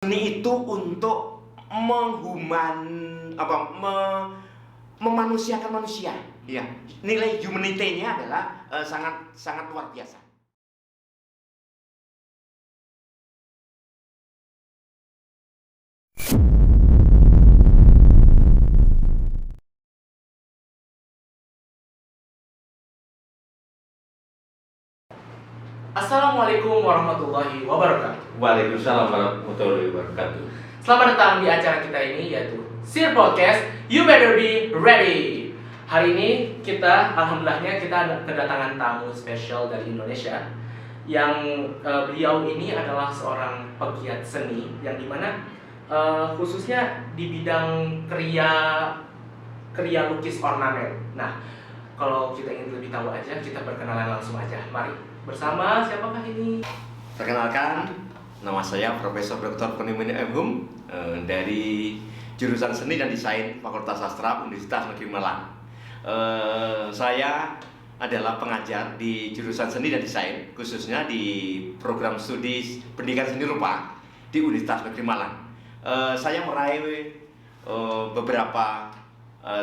Seni itu untuk memanusiakan manusia. Ya, nilai humanity-nya adalah sangat sangat luar biasa. Assalamualaikum warahmatullahi wabarakatuh. Waalaikumsalam warahmatullahi wabarakatuh. Selamat datang di acara kita ini, yaitu Sir Podcast. You better be ready. Hari ini alhamdulillahnya kita kedatangan tamu spesial dari Indonesia, yang beliau ini adalah seorang pegiat seni, yang dimana khususnya di bidang kriya lukis ornamen. Nah, kalau kita ingin lebih tahu aja, kita perkenalan langsung aja. Mari. Bersama siapakah ini? Perkenalkan, nama saya Profesor Dr. Ponimin M. Hum dari jurusan Seni dan Desain Fakultas Sastra Universitas Negeri Malang. Saya adalah pengajar di jurusan Seni dan Desain, khususnya di program studi Pendidikan Seni Rupa di Universitas Negeri Malang. Saya meraih beberapa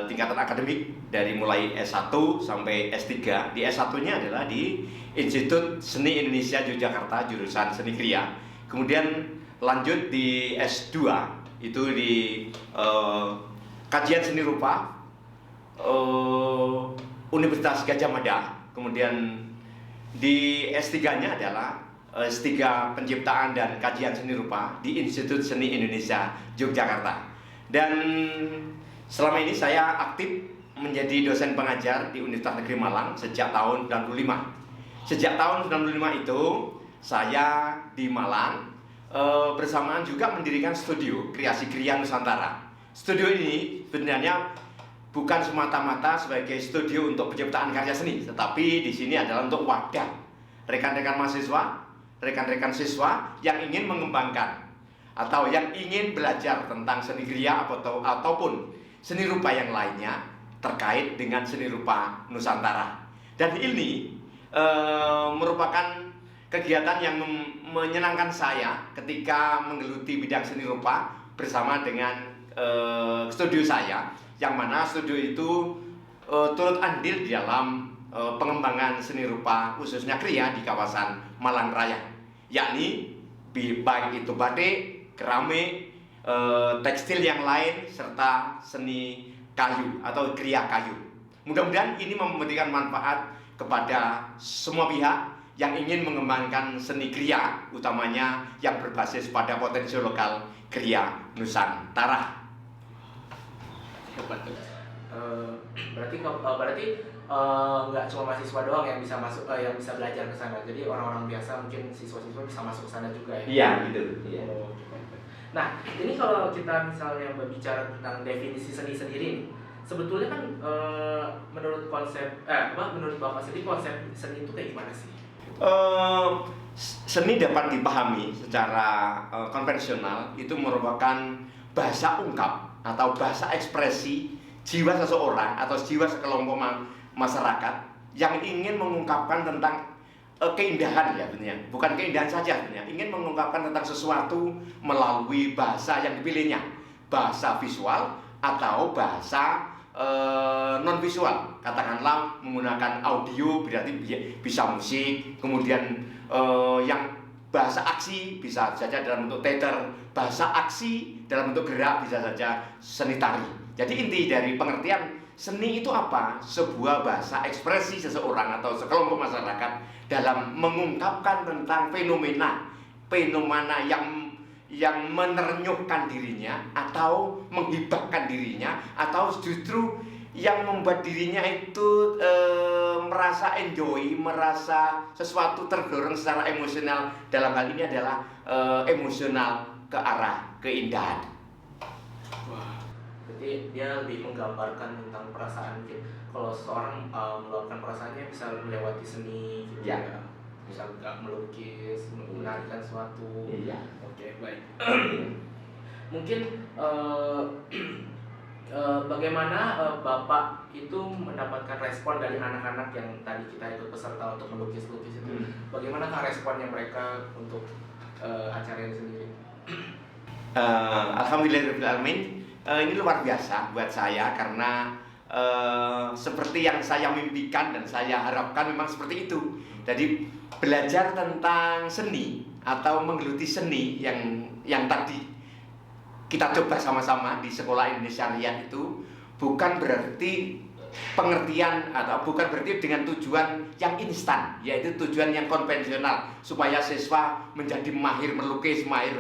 tingkatan akademik dari mulai S1 sampai S3. Di S1-nya adalah di Institut Seni Indonesia Yogyakarta, jurusan Seni Kriya. Kemudian lanjut di S2 itu di Kajian Seni Rupa Universitas Gadjah Mada. Kemudian di S3-nya adalah S3 Penciptaan dan Kajian Seni Rupa di Institut Seni Indonesia Yogyakarta. Dan selama ini saya aktif menjadi dosen pengajar di Universitas Negeri Malang sejak tahun 95. Sejak tahun 95 itu saya di Malang bersamaan juga mendirikan studio Kreasi Kriya Nusantara. Studio ini sebenarnya bukan semata-mata sebagai studio untuk penciptaan karya seni, tetapi di sini adalah untuk wadah rekan-rekan mahasiswa, rekan-rekan siswa yang ingin mengembangkan atau yang ingin belajar tentang seni kriya ataupun seni rupa yang lainnya terkait dengan seni rupa Nusantara. Dan ini merupakan kegiatan yang menyenangkan saya ketika menggeluti bidang seni rupa bersama dengan studio saya, yang mana studio itu turut andil di dalam pengembangan seni rupa khususnya kriya di kawasan Malang Raya, yakni baik itu batik, keramik, tekstil yang lain, serta seni kayu atau kriya kayu. Mudah-mudahan ini memberikan manfaat kepada semua pihak yang ingin mengembangkan seni kriya, utamanya yang berbasis pada potensi lokal kriya Nusantara. Hebat. Berarti nggak cuma mahasiswa doang yang bisa masuk, yang bisa belajar ke sana. Jadi orang-orang biasa, mungkin siswa-siswa bisa masuk ke sana juga ya. Iya, gitu. Iya. Nah, ini kalau kita misalnya berbicara tentang definisi seni sendiri nih, sebetulnya kan menurut Bapak sendiri konsep seni itu kayak gimana sih? Seni dapat dipahami secara konvensional itu merupakan bahasa ungkap atau bahasa ekspresi jiwa seseorang atau jiwa sekelompok masyarakat yang ingin mengungkapkan tentang keindahan, ya benar, bukan keindahan saja sebenarnya, ingin mengungkapkan tentang sesuatu melalui bahasa yang dipilihnya, bahasa visual atau bahasa non visual. Katakanlah menggunakan audio berarti bisa musik, kemudian yang bahasa aksi bisa saja dalam bentuk teater, bahasa aksi dalam bentuk gerak bisa saja seni tari. Jadi inti dari pengertian seni itu apa? Sebuah bahasa ekspresi seseorang atau sekelompok masyarakat dalam mengungkapkan tentang fenomena yang menerenyuhkan dirinya atau menghibahkan dirinya, atau justru yang membuat dirinya itu merasa enjoy, merasa sesuatu terdorong secara emosional. Dalam hal ini adalah emosional ke arah keindahan. Wah, berarti dia lebih menggambarkan tentang perasaan. Mungkin kalau seseorang meluapkan perasaannya bisa melewati seni gitu ya. Bisa melukis, menarikan sesuatu. Iya. Oke, baik. Mungkin bagaimana Bapak itu mendapatkan respon dari anak-anak yang tadi kita ikut peserta untuk melukis-lukis itu? Bagaimanakah responnya mereka untuk acara ini sendiri? Alhamdulillahirrahmanirrahim, ini luar biasa buat saya karena seperti yang saya mimpikan dan saya harapkan memang seperti itu. Jadi belajar tentang seni atau menggeluti seni yang tadi kita coba sama-sama di Sekolah Indonesia Riyadh itu bukan berarti pengertian atau bukan berarti dengan tujuan yang instan, yaitu tujuan yang konvensional supaya siswa menjadi mahir melukis, mahir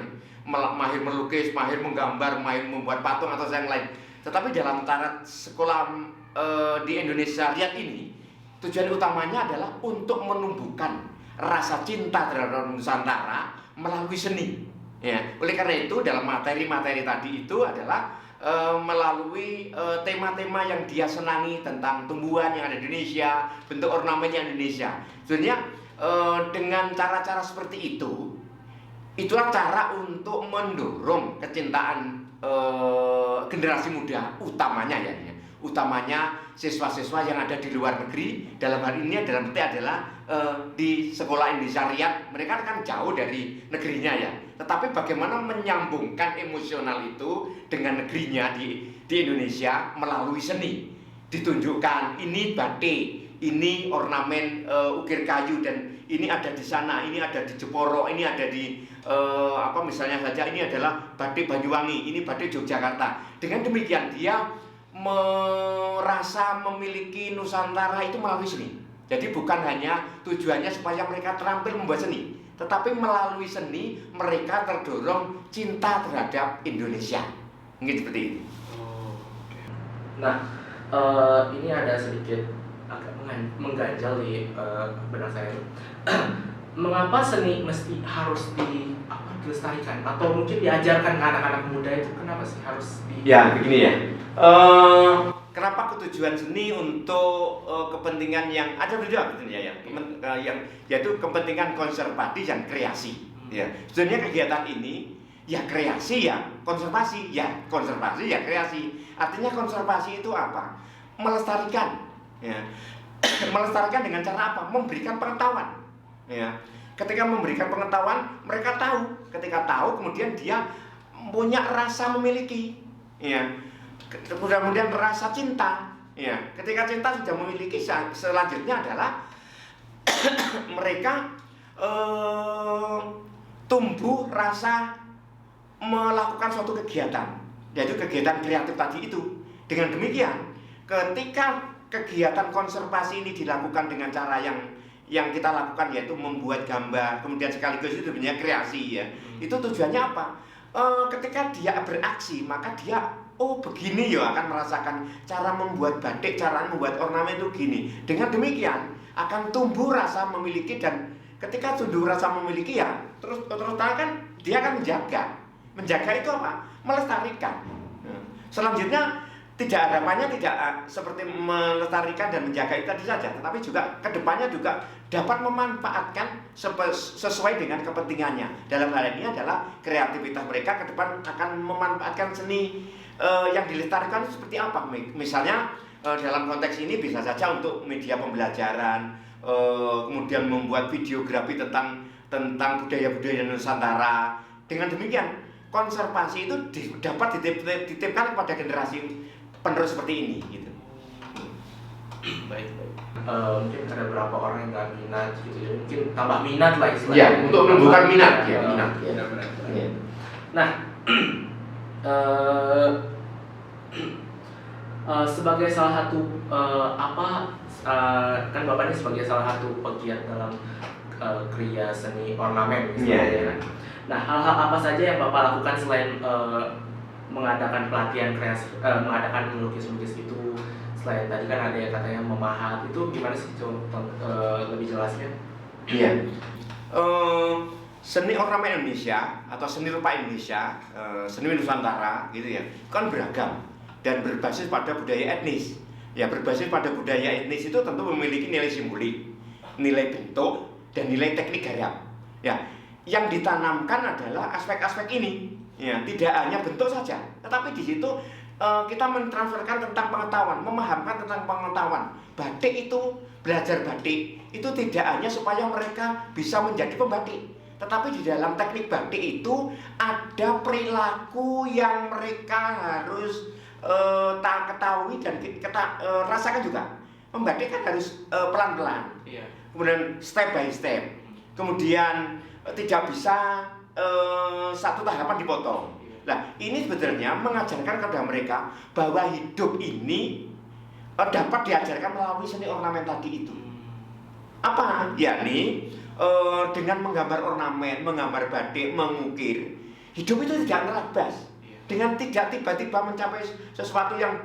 melukis, mahir menggambar, mahir membuat patung atau yang lain. Tetapi dalam taraf sekolah di Indonesia Riyadh ini tujuan utamanya adalah untuk menumbuhkan rasa cinta terhadap Nusantara melalui seni. Ya, oleh karena itu dalam materi-materi tadi itu adalah melalui tema-tema yang dia senangi tentang tumbuhan yang ada di Indonesia, bentuk ornamen yang Indonesia. Sebenarnya dengan cara-cara seperti itu, itulah cara untuk mendorong kecintaan generasi muda, utamanya siswa-siswa yang ada di luar negeri. Dalam hal ini dalam arti adalah di Sekolah Indonesia Riyadh, mereka kan jauh dari negerinya ya. Tetapi bagaimana menyambungkan emosional itu dengan negerinya di Indonesia melalui seni. Ditunjukkan ini batik, ini ornamen ukir kayu, dan ini ada di sana, ini ada di Jeporo, ini ada di misalnya saja ini adalah batik Banyuwangi, ini batik Yogyakarta. Dengan demikian dia merasa memiliki Nusantara itu melalui seni. Jadi bukan hanya tujuannya supaya mereka terampil membuat seni, tetapi melalui seni mereka terdorong cinta terhadap Indonesia. Mungkin seperti ini. Nah, ini ada sedikit agak mengganjal di benak saya. Mengapa seni mesti harus dilestarikan atau mungkin diajarkan ke anak-anak muda itu? Kenapa sih harus Ya, begini ya. Kenapa ketujuan seni untuk kepentingan yang ada beda ya, yang yaitu kepentingan konservasi dan kreasi. Ya, sebenarnya kegiatan ini ya kreasi ya konservasi, ya konservasi ya kreasi. Artinya konservasi itu apa? Melestarikan. Ya. Melestarikan dengan cara apa? Memberikan pengetahuan. Ya. Ketika memberikan pengetahuan, mereka tahu. Ketika tahu, kemudian dia punya rasa memiliki. Ya. Kemudian rasa cinta. Ya. Ketika cinta sudah memiliki, selanjutnya adalah mereka tumbuh rasa melakukan suatu kegiatan, yaitu kegiatan kreatif tadi itu. Dengan demikian, ketika kegiatan konservasi ini dilakukan dengan cara yang kita lakukan, yaitu membuat gambar, kemudian sekaligus itu sebenarnya kreasi ya. Itu tujuannya apa? Ketika dia beraksi, maka dia begini ya akan merasakan cara membuat batik, cara membuat ornamen itu gini. Dengan demikian akan tumbuh rasa memiliki, dan ketika tumbuh rasa memiliki ya terus kan dia akan menjaga itu apa? Melestarikan. Selanjutnya tidak harapannya tidak seperti melestarikan dan menjaga itu tadi saja, tetapi juga kedepannya juga dapat memanfaatkan sesuai dengan kepentingannya. Dalam hal ini adalah kreativitas mereka ke depan akan memanfaatkan seni yang dilestarikan seperti apa. Misalnya dalam konteks ini bisa saja untuk media pembelajaran, kemudian membuat videografi tentang budaya-budaya Nusantara. Dengan demikian konservasi itu dapat dititipkan kepada generasi penerus seperti ini gitu. Baik. Mungkin ada beberapa orang yang nggak minat gitu ya, mungkin tambah minat lah istilahnya. Ya, untuk menumbuhkan minat ya, minat. Ya. Nah, sebagai salah satu kan Bapak ini sebagai salah satu pegiat dalam kriya seni ornamen misalnya. Yeah. Nah, hal-hal apa saja yang Bapak lakukan selain mengadakan pelatihan kreasi, mengadakan melukis-lukis itu? Selain tadi kan ada yang katanya memahat, itu gimana sih lebih jelasnya? Iya. Seni ornamen Indonesia atau seni rupa Indonesia, seni Nusantara gitu ya, kan beragam dan berbasis pada budaya etnis. Ya, berbasis pada budaya etnis itu tentu memiliki nilai simbolik, nilai bentuk, dan nilai teknik garap. Ya, yang ditanamkan adalah aspek-aspek ini. Ya, tidak hanya bentuk saja, tetapi di situ kita mentransferkan tentang pengetahuan, memahamkan tentang pengetahuan. Batik itu, belajar batik itu tidak hanya supaya mereka bisa menjadi pembatik, tetapi di dalam teknik batik itu ada perilaku yang mereka harus ketahui dan rasakan juga. Membatik kan harus pelan-pelan, kemudian step by step, kemudian tidak bisa satu tahapan dipotong. Nah, ini sebetulnya mengajarkan kepada mereka bahwa hidup ini dapat diajarkan melalui seni ornamen tadi itu. Apa? Yakni dengan menggambar ornamen, menggambar batik, mengukir, hidup itu tidak nerabas. Dengan tidak tiba-tiba mencapai sesuatu yang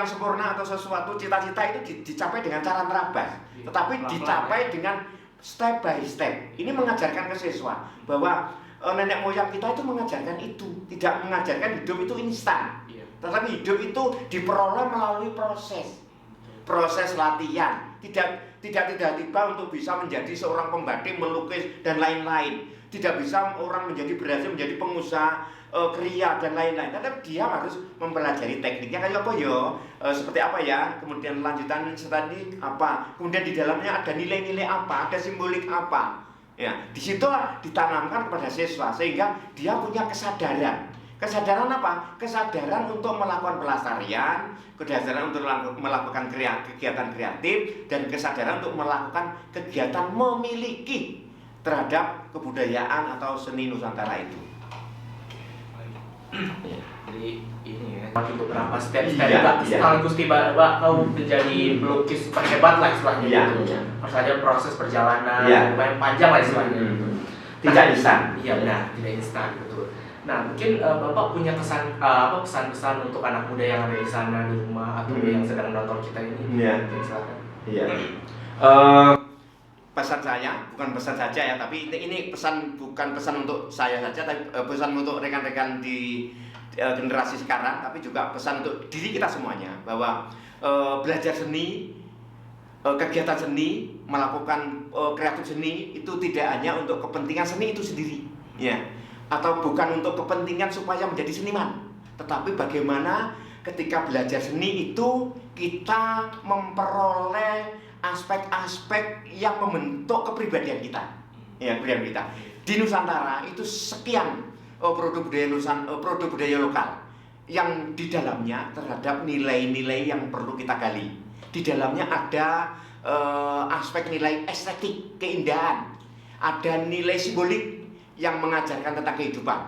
sempurna atau sesuatu cita-cita itu dicapai dengan cara nerabas, tetapi dicapai dengan step by step. Ini mengajarkan ke siswa bahwa nenek moyang kita itu mengajarkan itu, tidak mengajarkan hidup itu instan, tetapi hidup itu diperoleh melalui proses latihan. Tidak tiba-tiba untuk bisa menjadi seorang pembatik, melukis dan lain-lain. Tidak bisa orang berhasil menjadi pengusaha kriya dan lain-lain. Tapi dia harus mempelajari tekniknya kayak apa ya, seperti apa ya, kemudian lanjutan tadi apa, kemudian di dalamnya ada nilai-nilai apa, ada simbolik apa. Ya, di situ ditanamkan kepada siswa sehingga dia punya kesadaran. Kesadaran apa? Kesadaran untuk melakukan pelestarian, kesadaran untuk melakukan kegiatan kreatif, dan kesadaran untuk melakukan kegiatan memiliki terhadap kebudayaan atau seni Nusantara itu. Jadi ini ya, beberapa step-step sekaligus tiba-tiba kau menjadi pelukis terhebat lah istilahnya gitu. Harus ada proses perjalanan yang panjang lah istilahnya. Tidak instan. Iya benar, tidak instan, betul. Nah, mungkin Bapak punya pesan-pesan untuk anak muda yang ada di sana di rumah atau yang sedang menonton kita ini. Silakan. Iya. Pesan saya, bukan pesan saja ya, tapi ini pesan bukan pesan untuk saya saja, tapi pesan untuk rekan-rekan di generasi sekarang, tapi juga pesan untuk diri kita semuanya bahwa belajar seni, kegiatan seni, melakukan kreatif seni itu tidak hanya untuk kepentingan seni itu sendiri, ya, atau bukan untuk kepentingan supaya menjadi seniman, tetapi bagaimana ketika belajar seni itu kita memperoleh aspek-aspek yang membentuk kepribadian kita, ya, kepribadian kita. Di Nusantara itu sekian produk budaya lokal yang di dalamnya terhadap nilai-nilai yang perlu kita gali. Di dalamnya ada aspek nilai estetik, keindahan, ada nilai simbolik yang mengajarkan tentang kehidupan,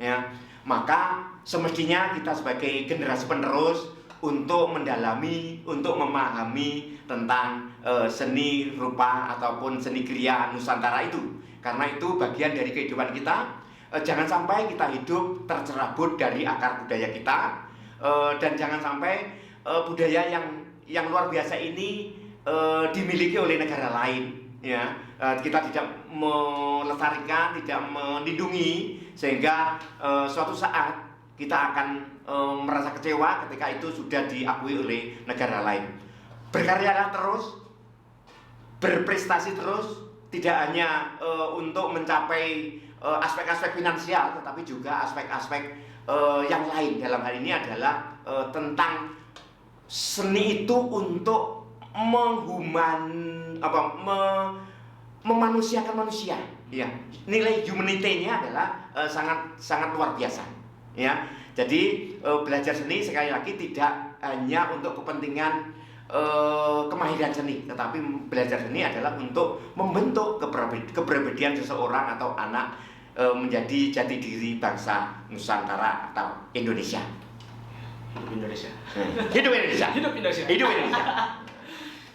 ya. Maka semestinya kita sebagai generasi penerus untuk mendalami, untuk memahami tentang seni rupa ataupun seni kriya Nusantara itu, karena itu bagian dari kehidupan kita. Jangan sampai kita hidup tercerabut dari akar budaya kita, dan jangan sampai budaya yang luar biasa ini dimiliki oleh negara lain, ya. Kita tidak melestarikan, tidak melindungi, sehingga suatu saat kita akan merasa kecewa ketika itu sudah diakui oleh negara lain. Berkaryalah terus, berprestasi terus, tidak hanya untuk mencapai aspek-aspek finansial, tetapi juga aspek-aspek yang lain. Dalam hal ini adalah tentang seni itu untuk memanusiakan manusia. Ya, nilai humanity-nya adalah sangat luar biasa. Ya, jadi belajar seni sekali lagi tidak hanya untuk kepentingan kemahiran seni, tetapi belajar seni adalah untuk membentuk kepribadian seseorang atau anak menjadi jati diri bangsa Nusantara atau Indonesia. Hidup Indonesia. Hidup Indonesia. Hidup Indonesia. Hidup Indonesia.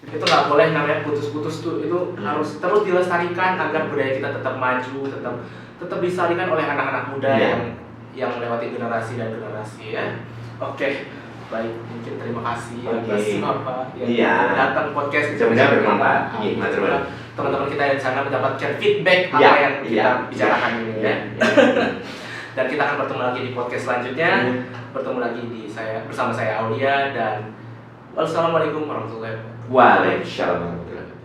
Itu nggak boleh namanya putus-putus tuh, itu harus terus dilestarikan agar budaya kita tetap maju, tetap dilestarikan oleh anak-anak muda yang melewati generasi dan generasi, ya. Oke. Baik, mungkin terima kasih atas Bapak yang datang podcast kita. Semoga bermanfaat. Teman-teman kita yang di sana mendapatkan feedback apa yang kita bicarakan ini, ya. Dan kita akan bertemu lagi di podcast selanjutnya. Bertemu lagi bersama saya Aulia, dan wassalamualaikum warahmatullahi wabarakatuh. Waalaikumsalam warahmatullahi wabarakatuh.